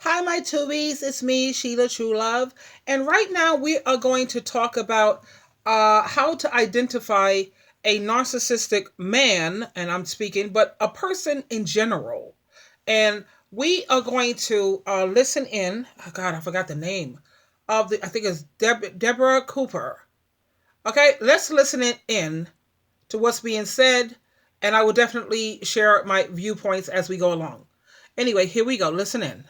Hi, my tubies. It's me, Sheila True Love. And right now we are going to talk about how to identify a narcissistic man, and I'm speaking, but a person in general. And we are going to listen in. Oh, God, I forgot the name of I think it's Deborah Cooper. Okay, let's listen it in to what's being said, and I will definitely share my viewpoints as we go along. Anyway, here we go. Listen in.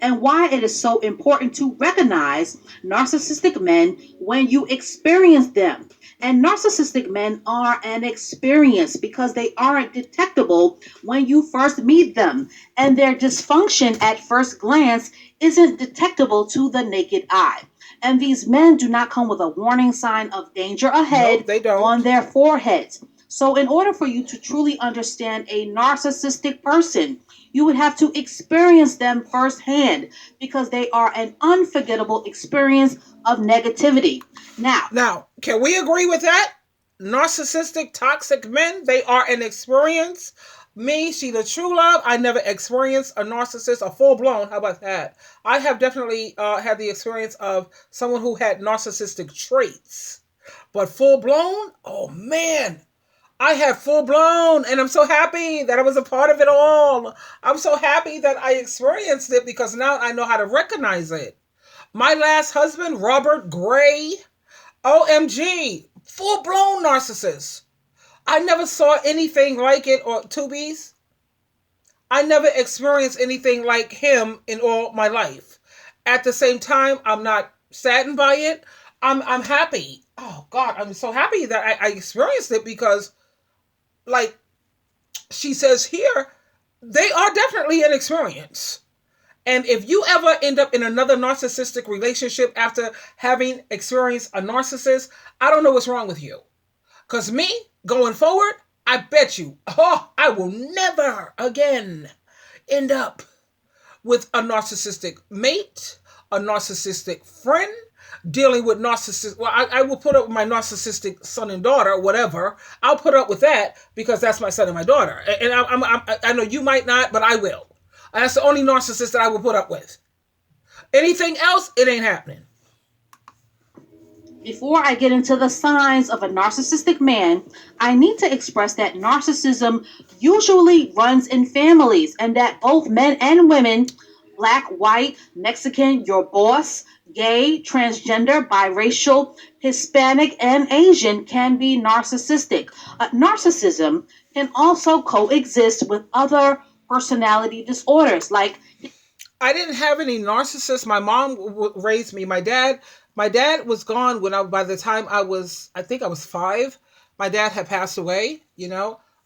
And why it is so important to recognize narcissistic men when you experience them. And narcissistic men are an experience because they aren't detectable when you first meet them, and their dysfunction at first glance isn't detectable to the naked eye. And these men do not come with a warning sign of danger Nope, ahead they on don't. their foreheads. So, in order for you to truly understand a narcissistic person, you would have to experience them firsthand because they are an unforgettable experience of negativity. Now, Now, can we agree with that? Narcissistic, toxic men, they are an experience. Me, she the true love. I never experienced a narcissist, a full blown. How about that? I have definitely had the experience of someone who had narcissistic traits, but full blown. Oh man, I had full blown, and I'm so happy that I was a part of it all. I'm so happy that I experienced it because now I know how to recognize it. My last husband, Robert Gray, OMG, full blown narcissist. I never saw anything like it, or Tubies. I never experienced anything like him in all my life. At the same time, I'm not saddened by it. I'm happy. Oh God, I'm so happy that I experienced it because, like she says here, they are definitely an experience. And if you ever end up in another narcissistic relationship after having experienced a narcissist, I don't know what's wrong with you. Because me, going forward, I bet you, I will never again end up with a narcissistic mate, a narcissistic friend, dealing with narcissist. Well, I will put up with my narcissistic son and daughter, whatever. I'll put up with that because that's my son and my daughter. And I know you might not, but I will. And that's the only narcissist that I will put up with. Anything else, it ain't happening. before I get into the signs of a narcissistic man, I need to express that narcissism usually runs in families and that both men and women, black, white, Mexican, your boss, gay, transgender, biracial, Hispanic, and Asian, can be narcissistic. Narcissism can also coexist with other personality disorders like I didn't have any narcissists. My mom raised me. My dad was gone when by the time I think I was 5. My dad had passed away.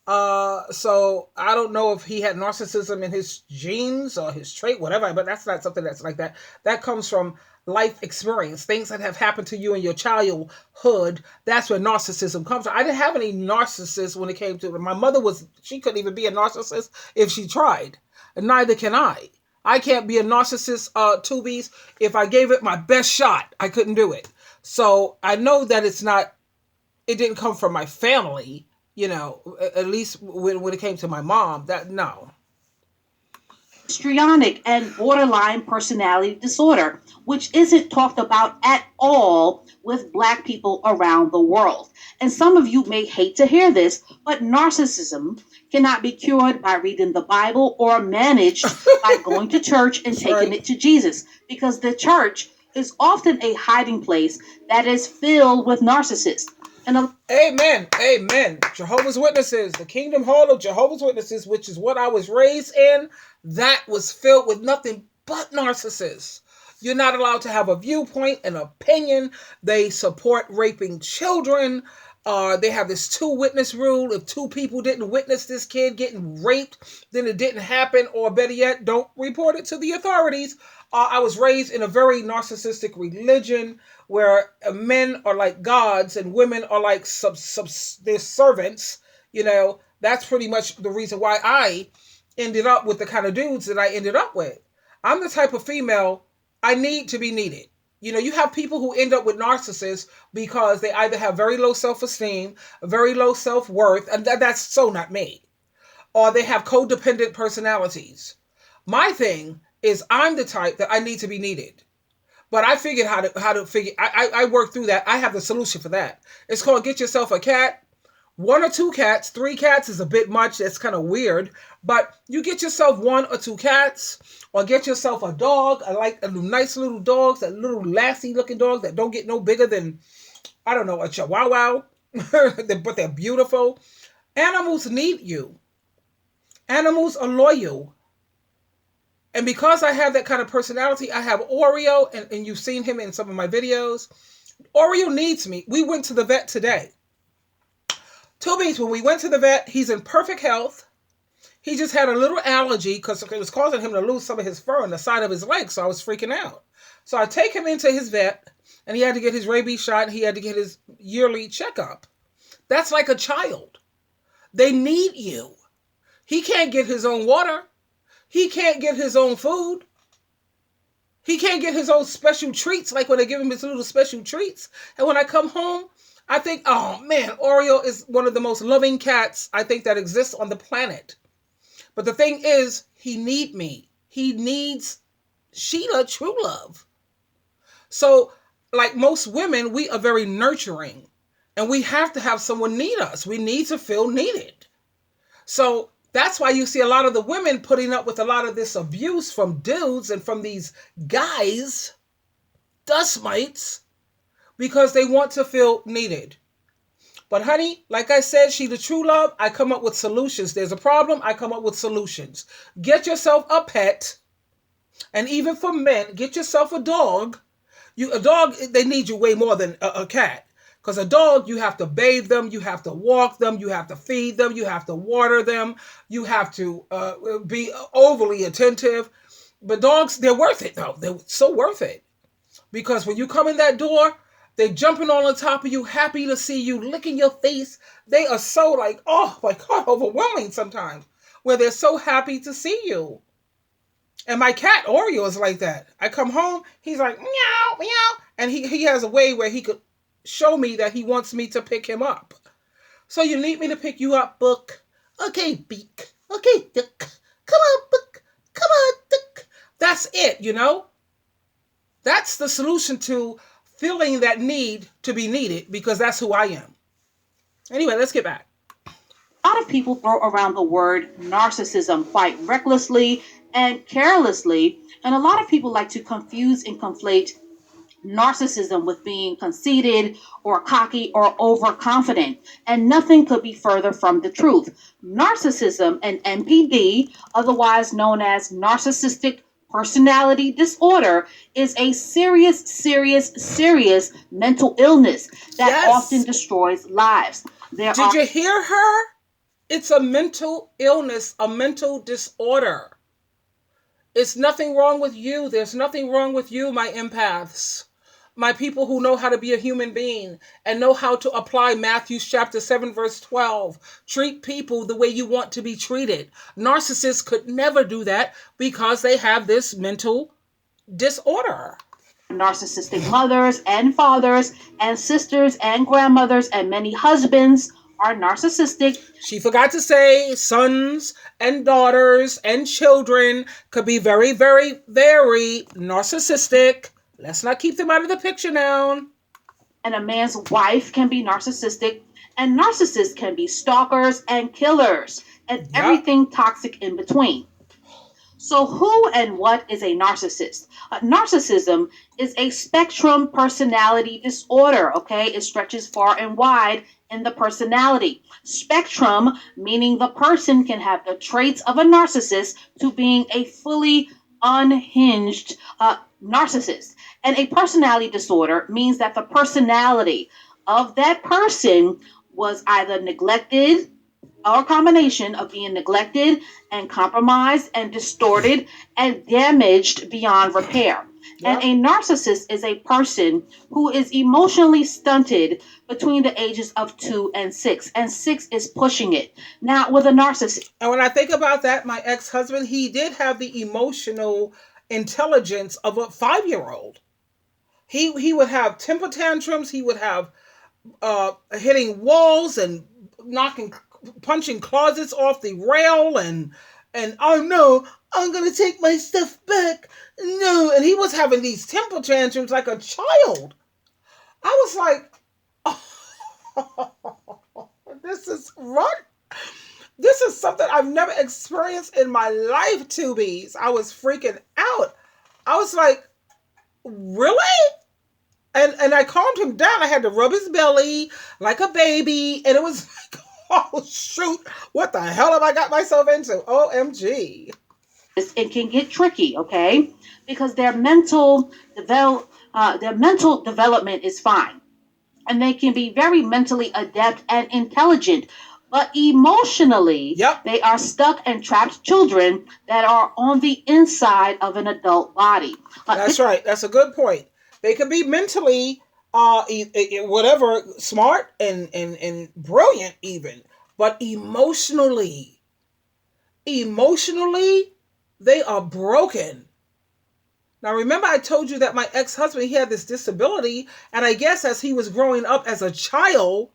So I don't know if he had narcissism in his genes or his trait, whatever. But that's not something that's like that. That comes from life experience, things that have happened to you in your childhood. That's where narcissism comes from. I didn't have any narcissists when it came to my mother. She couldn't even be a narcissist if she tried, and neither can I. I can't be a narcissist, Tubies. If I gave it my best shot, I couldn't do it. So I know that it didn't come from my family, at least when it came to my mom. That, no. histrionic and borderline personality disorder, which isn't talked about at all with Black people around the world. And some of you may hate to hear this, but narcissism cannot be cured by reading the Bible or managed by going to church and taking Right. it to Jesus, because the church is often a hiding place that is filled with narcissists. And a Amen. Amen. Jehovah's Witnesses, the Kingdom Hall of Jehovah's Witnesses, which is what I was raised in, that was filled with nothing but narcissists. You're not allowed to have a viewpoint, an opinion. They support raping children. They have this two witness rule. If two people didn't witness this kid getting raped, then it didn't happen, or better yet, don't report it to the authorities. I was raised in a very narcissistic religion where men are like gods and women are like their servants. That's pretty much the reason why I ended up with the kind of dudes that I ended up with. I'm the type of female I need to be needed. You have people who end up with narcissists because they either have very low self esteem, very low self worth, and that's so not me, or they have codependent personalities. My thing is I'm the type that I need to be needed. But I figured how to figure. I worked through that. I have the solution for that. It's called get yourself a cat. One or two cats. Three cats is a bit much. That's kind of weird. But you get yourself one or two cats, or get yourself a dog. I like a nice little dogs, that little lassie looking dog that don't get no bigger than, I don't know, a chihuahua. But they're beautiful. Animals need you. Animals are loyal. And because I have that kind of personality, I have Oreo, and you've seen him in some of my videos. Oreo needs me. We went to the vet today. Two means when we went to the vet, he's in perfect health. He just had a little allergy because it was causing him to lose some of his fur on the side of his leg, so I was freaking out. So I take him into his vet, and he had to get his rabies shot, and he had to get his yearly checkup. That's like a child. They need you. He can't get his own water. He can't get his own food. He can't get his own special treats, like when they give him his little special treats. And when I come home, I think, oh man, Oreo is one of the most loving cats I think that exists on the planet. But the thing is, he needs me. He needs Sheila, true love. So, like most women, we are very nurturing. And we have to have someone need us. We need to feel needed. So that's why you see a lot of the women putting up with a lot of this abuse from dudes and from these guys, dust mites, because they want to feel needed. But honey, like I said, she the true love. I come up with solutions. There's a problem, I come up with solutions. Get yourself a pet. And even for men, get yourself a dog. A dog, they need you way more than a cat. Because a dog, you have to bathe them, you have to walk them, you have to feed them, you have to water them, you have to be overly attentive. But dogs, they're worth it though. They're so worth it. Because when you come in that door, they're jumping on top of you, happy to see you, licking your face. They are so like, oh my God, overwhelming sometimes. Where they're so happy to see you. And my cat, Oreo, is like that. I come home, he's like, meow, meow. And he has a way where he could show me that he wants me to pick him up. So you need me to pick you up, Book? Okay, Beak. Okay, Duck. Come on, Book. Come on, Duck. That's it, you know? That's the solution to feeling that need to be needed, because that's who I am. Anyway, let's get back. A lot of people throw around the word narcissism quite recklessly and carelessly, and a lot of people like to confuse and conflate narcissism with being conceited or cocky or overconfident, and nothing could be further from the truth. Narcissism, and NPD, otherwise known as narcissistic personality disorder, is a serious mental illness that often Yes. destroys lives. There Did are you hear her? It's a mental illness, a mental disorder. It's nothing wrong with you. There's nothing wrong with you, my empaths. My people who know how to be a human being and know how to apply Matthew chapter 7, verse 12. Treat people the way you want to be treated. Narcissists could never do that because they have this mental disorder. narcissistic mothers and fathers and sisters and grandmothers, and many husbands are narcissistic. She forgot to say sons and daughters and children could be very, very, very narcissistic. Let's not keep them out of the picture now. And a man's wife can be narcissistic, and narcissists can be stalkers and killers, and Yep. everything toxic in between. So, who and what is a narcissist? Narcissism is a spectrum personality disorder, okay? It stretches far and wide in the personality. Spectrum, meaning the person can have the traits of a narcissist to being a fully unhinged narcissist. And a personality disorder means that the personality of that person was either neglected, or a combination of being neglected and compromised and distorted and damaged beyond repair. And Yep. a narcissist is a person who is emotionally stunted between the ages of 2 and 6, and 6 is pushing it. Now, with a narcissist, And when I think about that, my ex-husband, he did have the emotional intelligence of a 5-year-old. He would have temper tantrums. He would have hitting walls and knocking, punching closets off the rail, and oh no, I'm gonna take my stuff back. No. And he was having these temper tantrums like a child. I was like, oh, this is run. This is something I've never experienced in my life, Tubies. I was freaking out. I was like, really? And I calmed him down. I had to rub his belly like a baby, and it was like, oh shoot, what the hell have I got myself into? OMG. It can get tricky, okay? Because their mental development is fine, and they can be very mentally adept and intelligent. But emotionally, Yep, they are stuck and trapped children that are on the inside of an adult body. that's right. That's a good point. They could be mentally, whatever, smart and brilliant even, but emotionally, they are broken. Now, remember, I told you that my ex husband, he had this disability, and I guess as he was growing up as a child,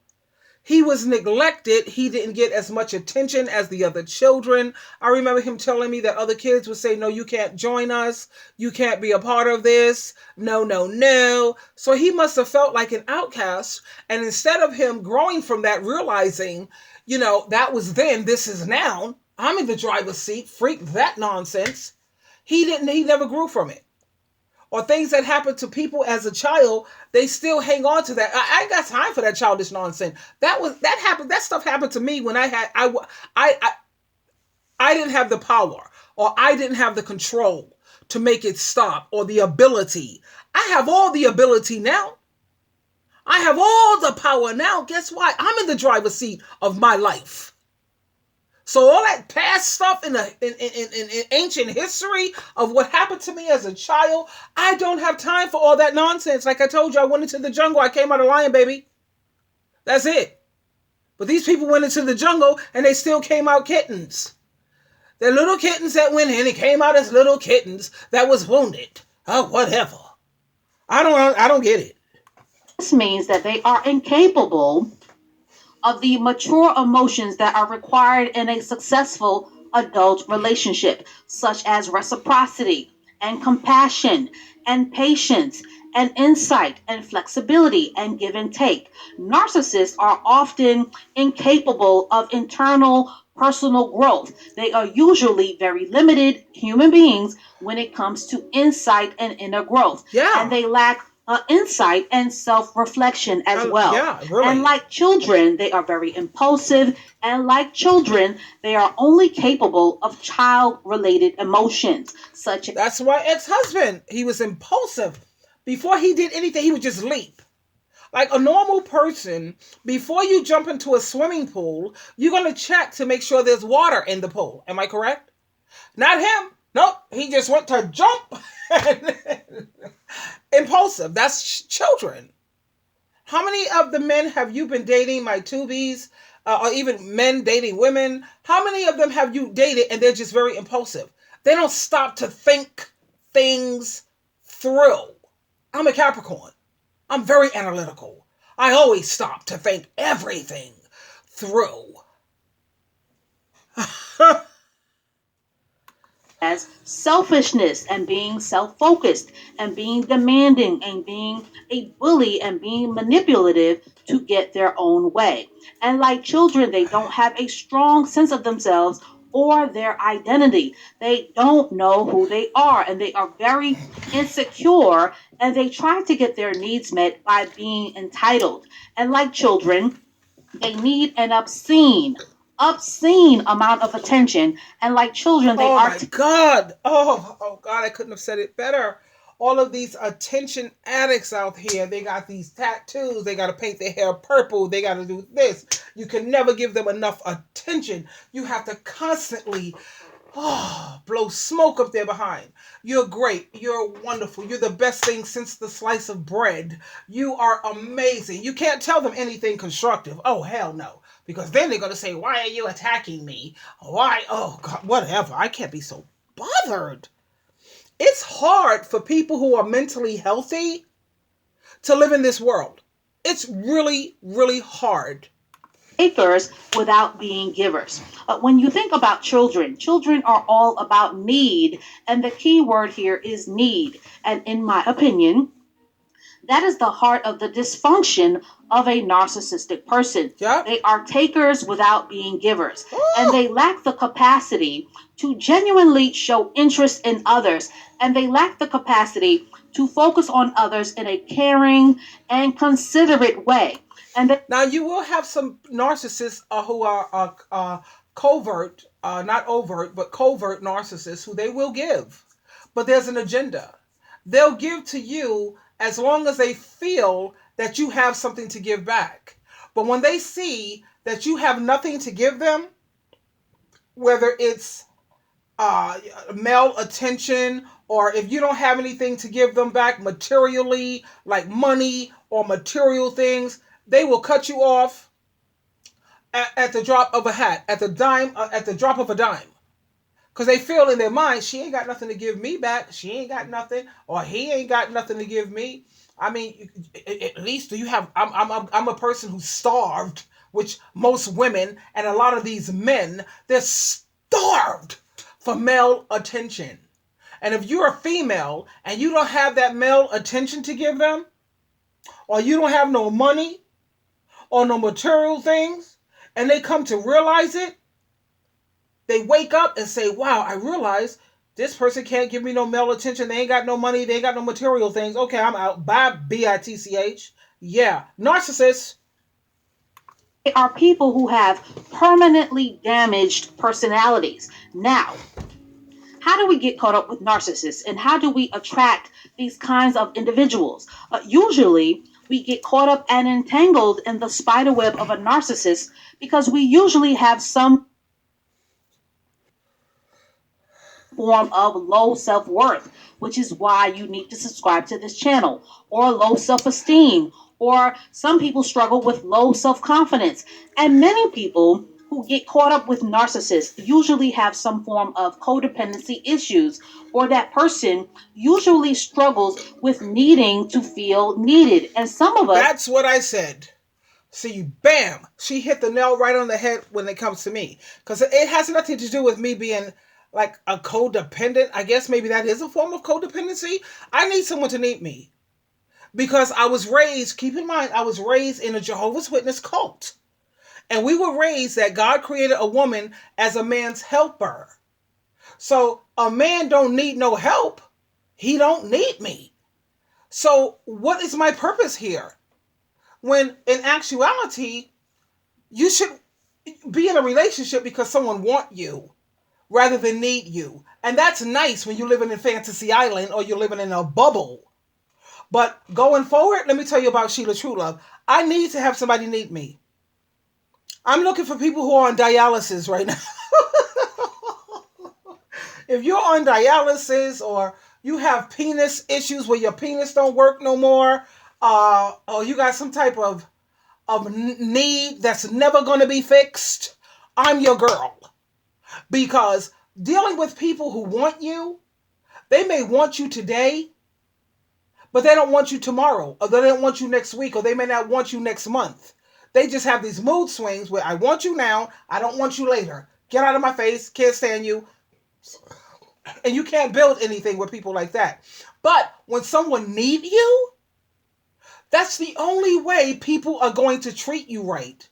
he was neglected. He didn't get as much attention as the other children. I remember him telling me that other kids would say, no, you can't join us. You can't be a part of this. No, no, no. So he must have felt like an outcast. And instead of him growing from that, realizing, that was then, this is now, I'm in the driver's seat, freak that nonsense. He never grew from it, or things that happen to people as a child, they still hang on to that. I ain't got time for that childish nonsense. That happened. That stuff happened to me when I didn't have the power, or I didn't have the control to make it stop, or the ability. I have all the ability now. I have all the power now. Guess what? I'm in the driver's seat of my life. So all that past stuff in ancient history of what happened to me as a child, I don't have time for all that nonsense. Like I told you, I went into the jungle. I came out a lion, baby. That's it. But these people went into the jungle and they still came out kittens. They're little kittens that went in and came out as little kittens that was wounded. Oh, whatever. I don't get it. This means that they are incapable of the mature emotions that are required in a successful adult relationship, such as reciprocity and compassion and patience and insight and flexibility and give and take. Narcissists are often incapable of internal personal growth. They are usually very limited human beings when it comes to insight and inner growth. And Yeah. they lack insight and self reflection as well. Yeah, And really. like children, they are very impulsive. And like children, they are only capable of child related emotions, such as That's my ex-husband. He was impulsive. Before he did anything, he would just leap. Like a normal person, before you jump into a swimming pool, you're going to check to make sure there's water in the pool. Am I correct? Not him. Nope. He just went to jump. Impulsive. That's children. How many of the men have you been dating, my tubies, or even men dating women? How many of them have you dated and they're just very impulsive? They don't stop to think things through. I'm a Capricorn. I'm very analytical. I always stop to think everything through. as selfishness and being self focused and being demanding and being a bully and being manipulative to get their own way. And like children, they don't have a strong sense of themselves or their identity. They don't know who they are and they are very insecure and they try to get their needs met by being entitled. And like children, they need an obscene amount of attention. And like children, they Oh are my God. Oh God, I couldn't have said it better. All of these attention addicts out here, they got these tattoos, they got to paint their hair purple, they got to do this. You can never give them enough attention. You have to constantly blow smoke up there behind. You're great. You're wonderful. You're the best thing since the slice of bread. You are amazing. You can't tell them anything constructive. Oh, hell no. Because then they're going to say, why are you attacking me? Why? Oh, God, whatever. I can't be so bothered. It's hard for people who are mentally healthy to live in this world. It's really, really hard. takers without being givers. When you think about children, children are all about need, and the key word here is need. And in my opinion, that is the heart of the dysfunction of a narcissistic person. Yep. They are takers without being givers, and Woo! they lack the capacity to genuinely show interest in others, and they lack the capacity to focus on others in a caring and considerate way. And they Now you will have some narcissists who are covert, not overt, but covert narcissists who they will give, but there's an agenda. They'll give to you as long as they feel that you have something to give back. But when they see that you have nothing to give them, whether it's uh, male attention, or if you don't have anything to give them back materially, like money or material things, they will cut you off at the drop of a hat, at the drop of a dime. Because they feel in their mind, she ain't got nothing to give me back. She ain't got nothing, or he ain't got nothing to give me. I mean, at least do you have? I'm a person who's starved, which most women and a lot of these men, they're starved for male attention. And if you're a female and you don't have that male attention to give them, or you don't have no money or no material things, and they come to realize it, they wake up and say, wow, I realize this person can't give me no male attention. They ain't got no money. They ain't got no material things. Okay, I'm out. Bye, bitch. Yeah, narcissists. are people who have permanently damaged personalities. Now, how do we get caught up with narcissists, and how do we attract these kinds of individuals? Usually, we get caught up and entangled in the spider web of a narcissist because we usually have some form of low self worth, which is why you need to subscribe to this channel, or low self esteem, or some people struggle with low self confidence. And many people who get caught up with narcissists usually have some form of codependency issues, or that person usually struggles with needing to feel needed. And some of us That's what I said. See, bam, she hit the nail right on the head when it comes to me. Because it has nothing to do with me being like a codependent. I guess maybe that is a form of codependency. I need someone to need me. Because I was raised, keep in mind, I was raised in a Jehovah's Witness cult. And we were raised that God created a woman as a man's helper. So a man don't need no help. He don't need me. So what is my purpose here? When in actuality, you should be in a relationship because someone want you rather than need you. And that's nice when you're living in Fantasy Island or you're living in a bubble. But going forward, let me tell you about Sheila Truelove. I need to have somebody need me. I'm looking for people who are on dialysis right now. If you're on dialysis or you have penis issues where your penis don't work no more, or you got some type of need that's never going to be fixed, I'm your girl. Because dealing with people who want you, they may want you today, but they don't want you tomorrow, or they don't want you next week, or they may not want you next month. They just have these mood swings where I want you now, I don't want you later. Get out of my face, can't stand you. And you can't build anything with people like that. But when someone needs you, that's the only way people are going to treat you right.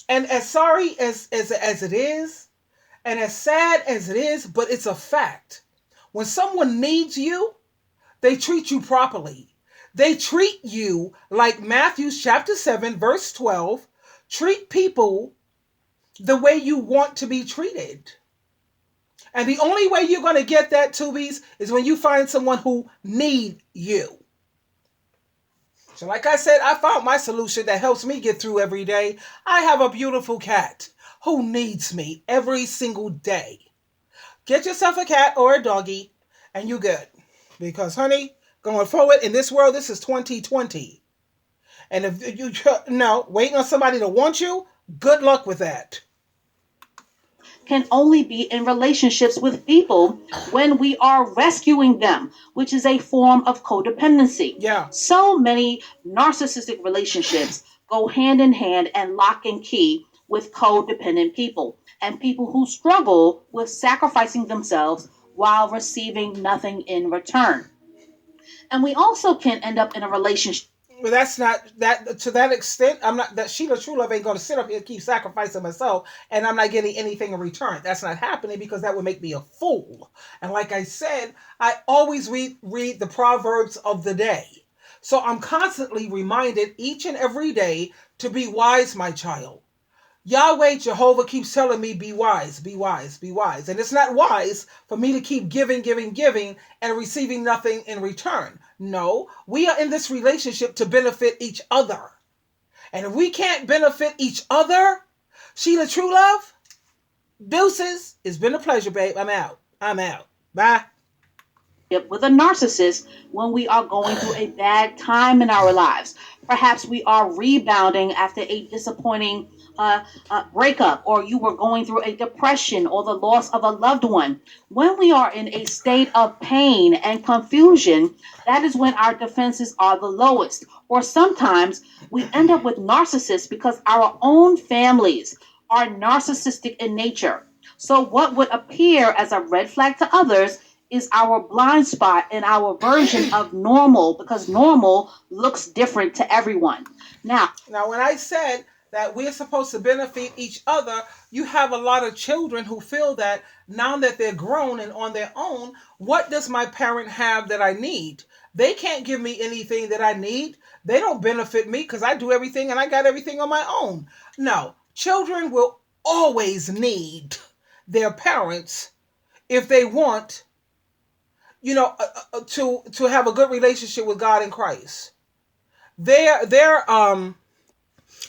And as sorry as it is, and as sad as it is, but it's a fact. When someone needs you, they treat you properly. They treat you like Matthew chapter 7, verse 12. Treat people the way you want to be treated. And the only way you're going to get that, Tubies, is when you find someone who needs you. So like I said, I found my solution that helps me get through every day. I have a beautiful cat who needs me every single day. Get yourself a cat or a doggy and you good. Because honey, going forward in this world, this is 2020. And if you no waiting on somebody to want you, good luck with that. can only be in relationships with people when we are rescuing them, which is a form of codependency. Yeah. So many narcissistic relationships go hand in hand and lock and key with codependent people and people who struggle with sacrificing themselves while receiving nothing in return. And we also can end up in a relationship. But that's not that to that extent. I'm not that Sheila True Love ain't going to sit up here and keep sacrificing myself, and I'm not getting anything in return. That's not happening because that would make me a fool. And like I said, I always read the proverbs of the day, so I'm constantly reminded each and every day to be wise, my child. Yahweh Jehovah keeps telling me, be wise, be wise, be wise. And it's not wise for me to keep giving, giving, giving and receiving nothing in return. No, we are in this relationship to benefit each other. And if we can't benefit each other, Sheila True Love, deuces. It's been a pleasure, babe. I'm out. I'm out. Bye. With a narcissist when we are going through a bad time in our lives. Perhaps we are rebounding after a disappointing breakup, or you were going through a depression or the loss of a loved one. When we are in a state of pain and confusion, that is when our defenses are the lowest. Or sometimes we end up with narcissists because our own families are narcissistic in nature. So, what would appear as a red flag to others is our blind spot in our version of normal, because normal looks different to everyone. Now, Now, when I said that we're supposed to benefit each other, you have a lot of children who feel that now that they're grown and on their own, what does my parent have that I need? They can't give me anything that I need. They don't benefit me because I do everything and I got everything on my own. No, children will always need their parents if they want, to have a good relationship with God and Christ. They're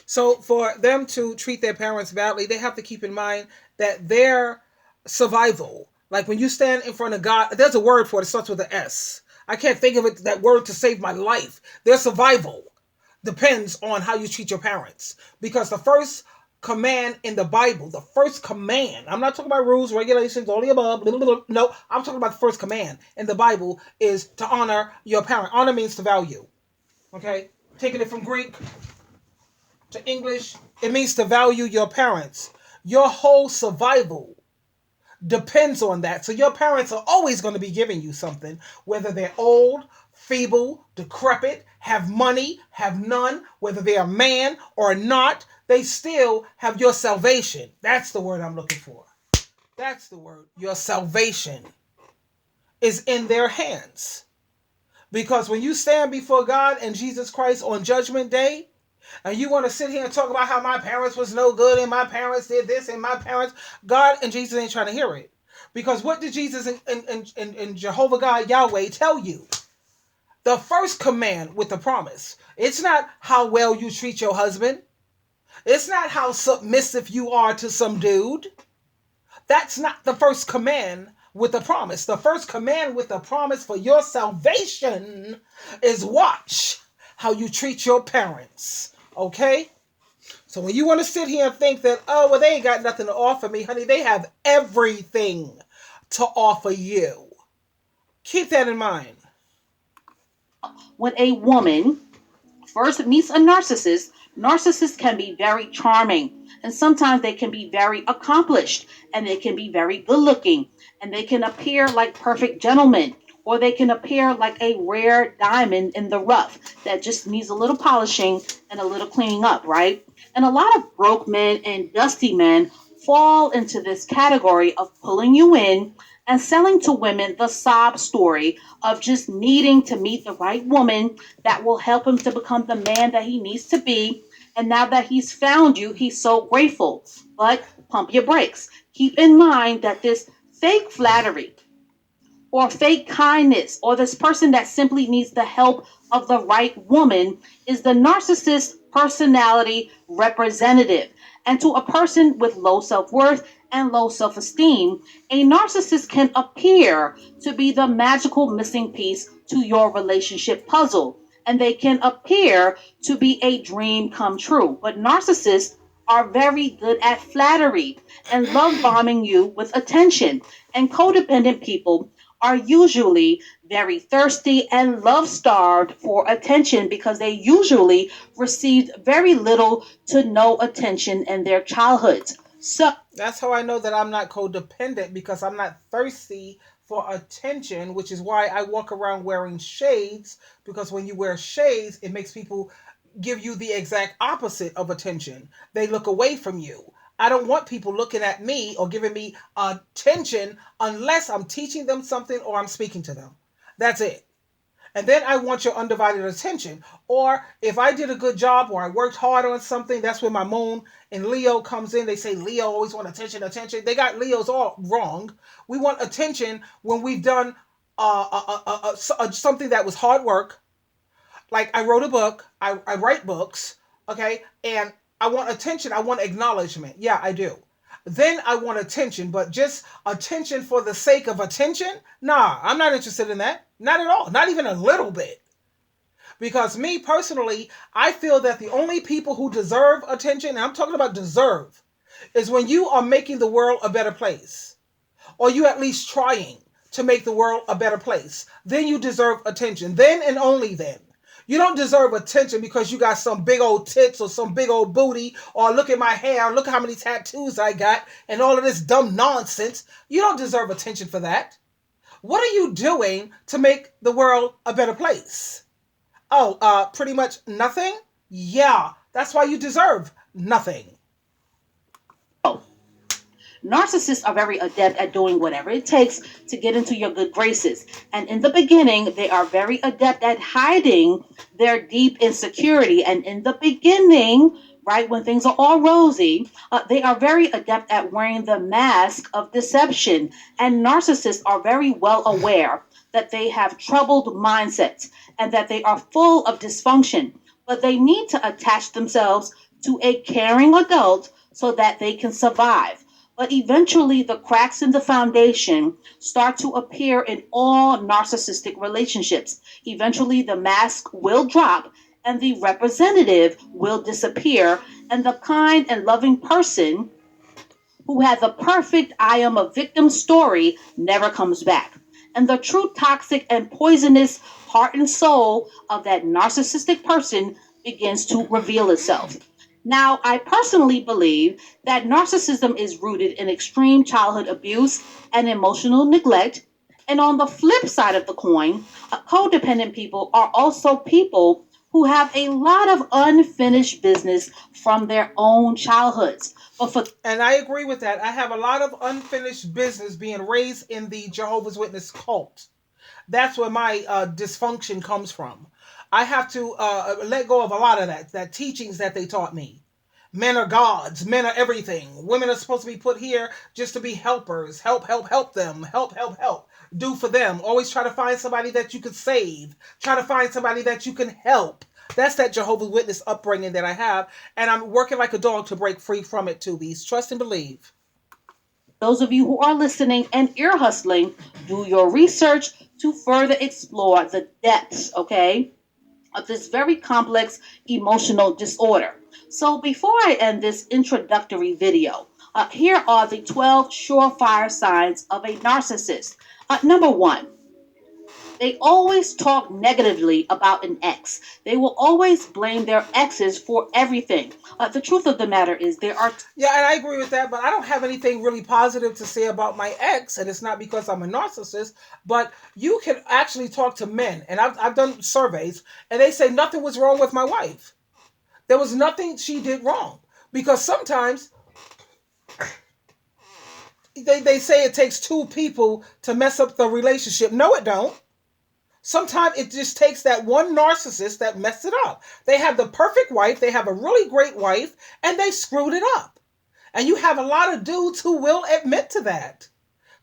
So for them to treat their parents badly, they have to keep in mind that their survival, like when you stand in front of God, there's a word for it. It starts with an S. I can't think of that word to save my life. Their survival depends on how you treat your parents. Because the first command in the Bible, the first command, I'm not talking about rules, regulations, all the above, blah, blah, blah. No, I'm talking about the first command in the Bible is to honor your parent. Honor means to value. Okay? Taking it from Greek to English, it means to value your parents. Your whole survival depends on that. So your parents are always going to be giving you something, whether they're old, feeble, decrepit, have money, have none, whether they're a man or not, they still have your salvation. That's the word I'm looking for. That's the word. Your salvation is in their hands. Because when you stand before God and Jesus Christ on Judgment Day, and you want to sit here and talk about how my parents was no good and my parents did this and my parents, God and Jesus ain't trying to hear it. Because what did Jesus and Jehovah God Yahweh tell you? The first command with the promise. It's not how well you treat your husband. It's not how submissive you are to some dude. That's not the first command with the promise. The first command with the promise for your salvation is watch how you treat your parents. Okay? So when you want to sit here and think that, oh, well, they ain't got nothing to offer me, honey, they have everything to offer you. Keep that in mind. when a woman first meets a narcissist, narcissists can be very charming. And sometimes they can be very accomplished and they can be very good looking and they can appear like perfect gentlemen, or they can appear like a rare diamond in the rough that just needs a little polishing and a little cleaning up, right? And a lot of broke men and dusty men fall into this category of pulling you in and selling to women the sob story of just needing to meet the right woman that will help him to become the man that he needs to be. And now that he's found you, he's so grateful. But pump your brakes. Keep in mind that this fake flattery or fake kindness, or this person that simply needs the help of the right woman, is the narcissist personality representative. And to a person with low self worth and low self esteem, a narcissist can appear to be the magical missing piece to your relationship puzzle. And they can appear to be a dream come true. But narcissists are very good at flattery and love bombing you with attention. And codependent people are usually very thirsty and love starved for attention because they usually received very little to no attention in their childhoods. So, That's how I know that I'm not codependent because I'm not thirsty for attention, which is why I walk around wearing shades. Because when you wear shades, it makes people give you the exact opposite of attention. They look away from you. I don't want people looking at me or giving me attention unless I'm teaching them something or I'm speaking to them. That's it. And then I want your undivided attention. Or if I did a good job or I worked hard on something, that's when my moon and Leo comes in. They say Leo always want attention, attention. They got Leos all wrong. We want attention when we've done something that was hard work. Like I wrote a book, I write books, okay, and I want attention, I want acknowledgement. Yeah, I do. Then I want attention, but just attention for the sake of attention? Nah, I'm not interested in that. Not at all. Not even a little bit. Because me personally, I feel that the only people who deserve attention, and I'm talking about deserve, is when you are making the world a better place or you at least trying to make the world a better place, then you deserve attention. Then and only then. You don't deserve attention because you got some big old tits or some big old booty or look at my hair, look how many tattoos I got and all of this dumb nonsense. You don't deserve attention for that. What are you doing to make the world a better place? Oh, pretty much nothing? Yeah, that's why you deserve nothing. narcissists are very adept at doing whatever it takes to get into your good graces. And in the beginning, they are very adept at hiding their deep insecurity. And in the beginning, right, when things are all rosy, they are very adept at wearing the mask of deception. And narcissists are very well aware that they have troubled mindsets and that they are full of dysfunction. But they need to attach themselves to a caring adult so that they can survive. But eventually, the cracks in the foundation start to appear in all narcissistic relationships. Eventually, the mask will drop and the representative will disappear, and the kind and loving person who had the perfect I am a victim story never comes back. And the true toxic and poisonous heart and soul of that narcissistic person begins to reveal itself. Now, I personally believe that narcissism is rooted in extreme childhood abuse and emotional neglect. And on the flip side of the coin, codependent people are also people who have a lot of unfinished business from their own childhoods. But for And I agree with that. I have a lot of unfinished business being raised in the Jehovah's Witness cult. That's where my dysfunction comes from. I have to let go of a lot of that teachings that they taught me. Men are gods, men are everything. Women are supposed to be put here just to be helpers. Help, help, help them. Help, help, help. Do for them. Always try to find somebody that you can save. Try to find somebody that you can help. That's that Jehovah's Witness upbringing that I have. And I'm working like a dog to break free from it too. Beast. Trust and believe. those of you who are listening and ear hustling, do your research to further explore the depths, okay, of this very complex emotional disorder. So before I end this introductory video, here are the 12 surefire signs of a narcissist. Number one, they always talk negatively about an ex. They will always blame their exes for everything. The truth of the matter is there are Yeah, and I agree with that, but I don't have anything really positive to say about my ex, and it's not because I'm a narcissist, but you can actually talk to men, and I've done surveys, and they say nothing was wrong with my wife. There was nothing she did wrong. Because sometimes they say it takes two people to mess up the relationship. No, it don't. Sometimes it just takes that one narcissist that messed it up. They have the perfect wife, they have a really great wife, and they screwed it up. And you have a lot of dudes who will admit to that.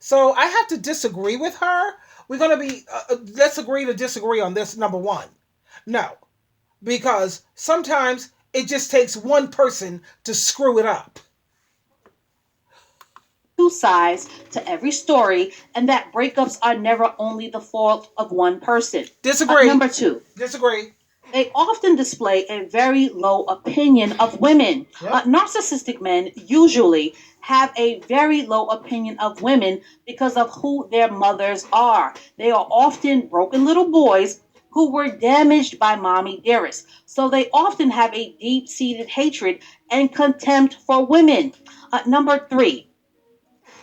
So I have to disagree with her. We're going to be, let's agree to disagree on this, number one. No, because sometimes it just takes one person to screw it up. two sides to every story, and that breakups are never only the fault of one person. Disagree. Number two, Disagree. They often display a very low opinion of women. Yep. Narcissistic men usually have a very low opinion of women because of who their mothers are. They are often broken little boys who were damaged by mommy dearest. So they often have a deep seated hatred and contempt for women. Number three,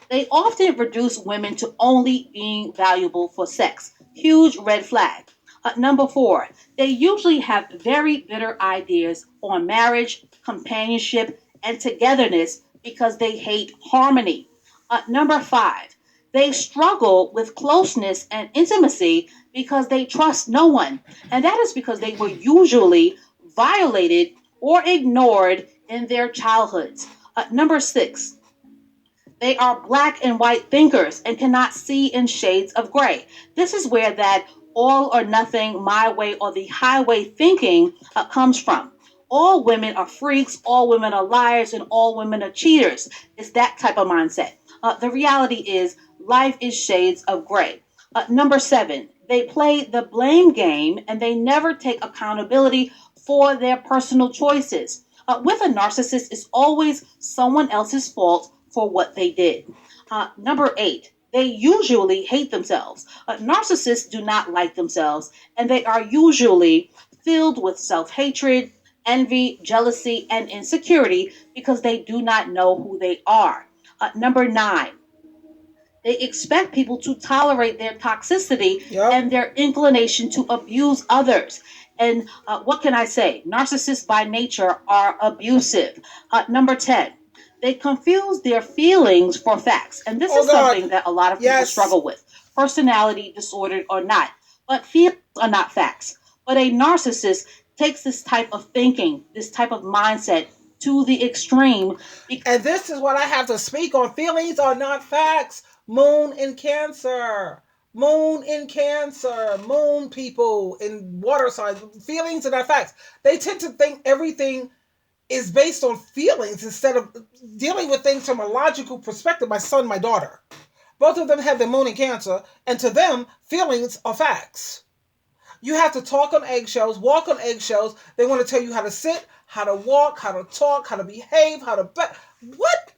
they often reduce women to only being valuable for sex. Huge red flag. Number four, they usually have very bitter ideas on marriage, companionship, and togetherness because they hate harmony. Number five, they struggle with closeness and intimacy because they trust no one. And that is because they were usually violated or ignored in their childhoods. Number six, they are black and white thinkers and cannot see in shades of gray. This is where that all or nothing, my way, or the highway thinking comes from. All women are freaks, all women are liars, and all women are cheaters. It's that type of mindset. The reality is, life is shades of gray. Number seven, they play the blame game and they never take accountability for their personal choices. With a narcissist, it's always someone else's fault for what they did. Number eight, they usually hate themselves. Narcissists do not like themselves, and they are usually filled with self hatred, envy, jealousy, and insecurity because they do not know who they are. Number nine, they expect people to tolerate their toxicity Yep. and their inclination to abuse others. And what can I say? Narcissists by nature are abusive. Number 10, they confuse their feelings for facts. And this Oh is something God. that a lot of people Yes. struggle with, personality disordered or not. But feelings are not facts. But a narcissist takes this type of thinking, this type of mindset to the extreme. And this is what I have to speak on. Feelings are not facts. Moon in Cancer. Moon in Cancer. Moon people in water signs. Feelings are not facts. They tend to think everything is based on feelings instead of dealing with things from a logical perspective. My son, my daughter. Both of them have the moon in Cancer, and to them, feelings are facts. You have to talk on eggshells, walk on eggshells. They want to tell you how to sit, how to walk, how to talk, how to behave, how to. What?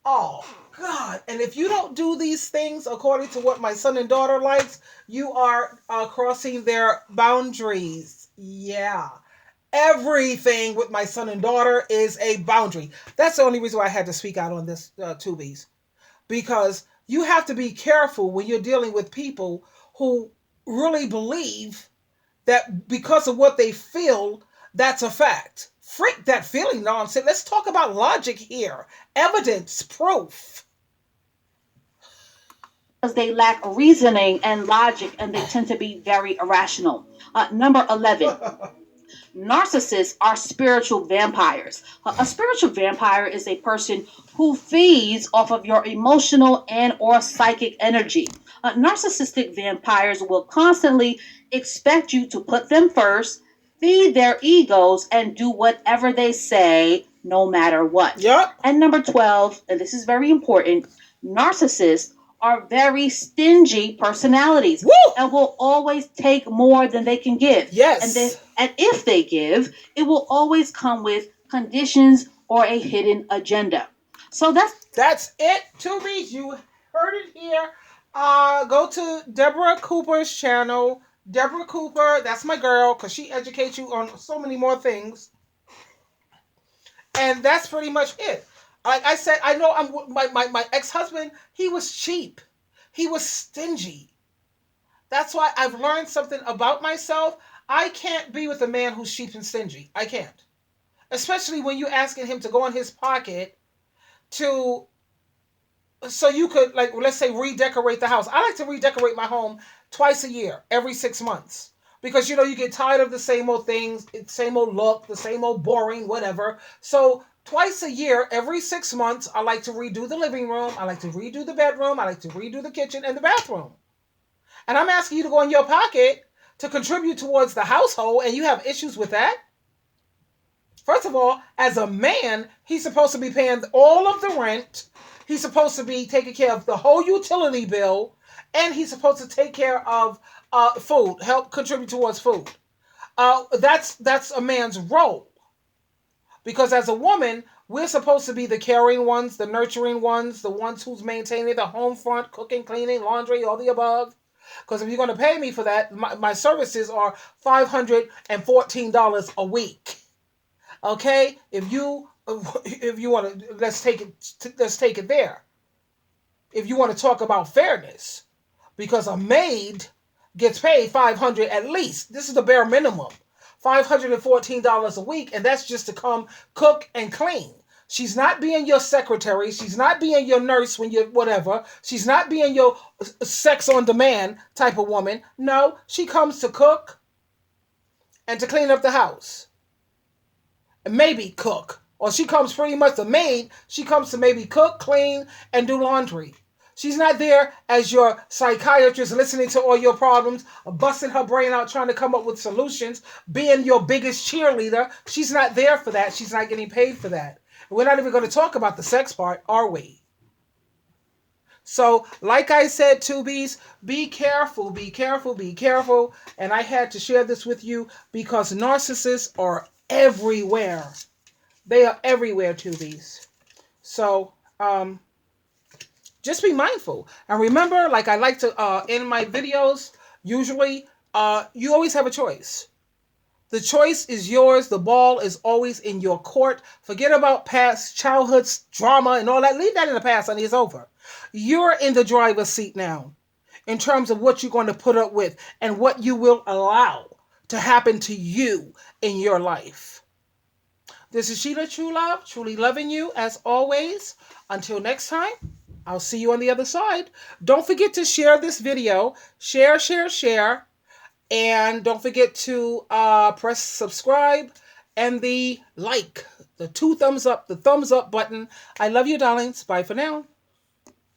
Oh, God. And if you don't do these things according to what my son and daughter likes, you are crossing their boundaries. Yeah. Everything with my son and daughter is a boundary. That's the only reason why I had to speak out on this, Tubies. Because you have to be careful when you're dealing with people who really believe that because of what they feel, that's a fact. Freak that feeling nonsense. Let's talk about logic here. Evidence, proof. Because they lack reasoning and logic and they tend to be very irrational. Number 11, narcissists are spiritual vampires. A spiritual vampire is a person who feeds off of your emotional and or psychic energy. Narcissistic vampires will constantly expect you to put them first, feed their egos, and do whatever they say no matter what. Yup. And number 12, and this is very important, narcissists are very stingy personalities Woo! and will always take more than they can give. Yes. And if they give, it will always come with conditions or a hidden agenda. So That's it, Tubies. You heard it here. Go to Deborah Cooper's channel. Deborah Cooper, that's my girl, because she educates you on so many more things. And that's pretty much it. Like I said, I know my ex-husband, he was cheap. He was stingy. That's why I've learned something about myself. I can't be with a man who's cheap and stingy. I can't. Especially when you're asking him to go in his pocket to so you could, like, let's say, redecorate the house. I like to redecorate my home twice a year, every 6 months, because you get tired of the same old things, same old look, the same old boring whatever. So twice a year, every 6 months, I like to redo the living room, I like to redo the bedroom, I like to redo the kitchen and the bathroom. And I'm asking you to go in your pocket to contribute towards the household, and you have issues with that. First of all, as a man, he's supposed to be paying all of the rent. He's supposed to be taking care of the whole utility bill, and he's supposed to take care of food, help contribute towards food. That's a man's role, because as a woman, we're supposed to be the caring ones, the nurturing ones, the ones who's maintaining the home front, cooking, cleaning, laundry, all the above. Because if you're going to pay me for that, my services are $514 a week. Okay, if you want to, let's take it there. If you want to talk about fairness, because a maid gets paid 500 at least. This is the bare minimum. $514 a week, and that's just to come cook and clean. She's not being your secretary. She's not being your nurse when you whatever. She's not being your sex on demand type of woman. No, she comes to cook and to clean up the house and maybe cook. Or she comes pretty much the maid. She comes to maybe cook, clean, and do laundry. She's not there as your psychiatrist listening to all your problems, busting her brain out trying to come up with solutions, being your biggest cheerleader. She's not there for that. She's not getting paid for that. We're not even going to talk about the sex part, are we? So, like I said, tubies, be careful, be careful, be careful. And I had to share this with you because narcissists are everywhere. They are everywhere, tubies. So, just be mindful. And remember, like I like to end my videos, usually, you always have a choice. The choice is yours. The ball is always in your court. Forget about past childhood drama and all that. Leave that in the past, honey. It's over. You're in the driver's seat now in terms of what you're going to put up with and what you will allow to happen to you in your life. This is Sheila True Love, truly loving you as always. Until next time, I'll see you on the other side. Don't forget to share this video. Share, share, share. And don't forget to press subscribe and the like, the 2 thumbs up, the thumbs up button. I love you, darlings. Bye for now.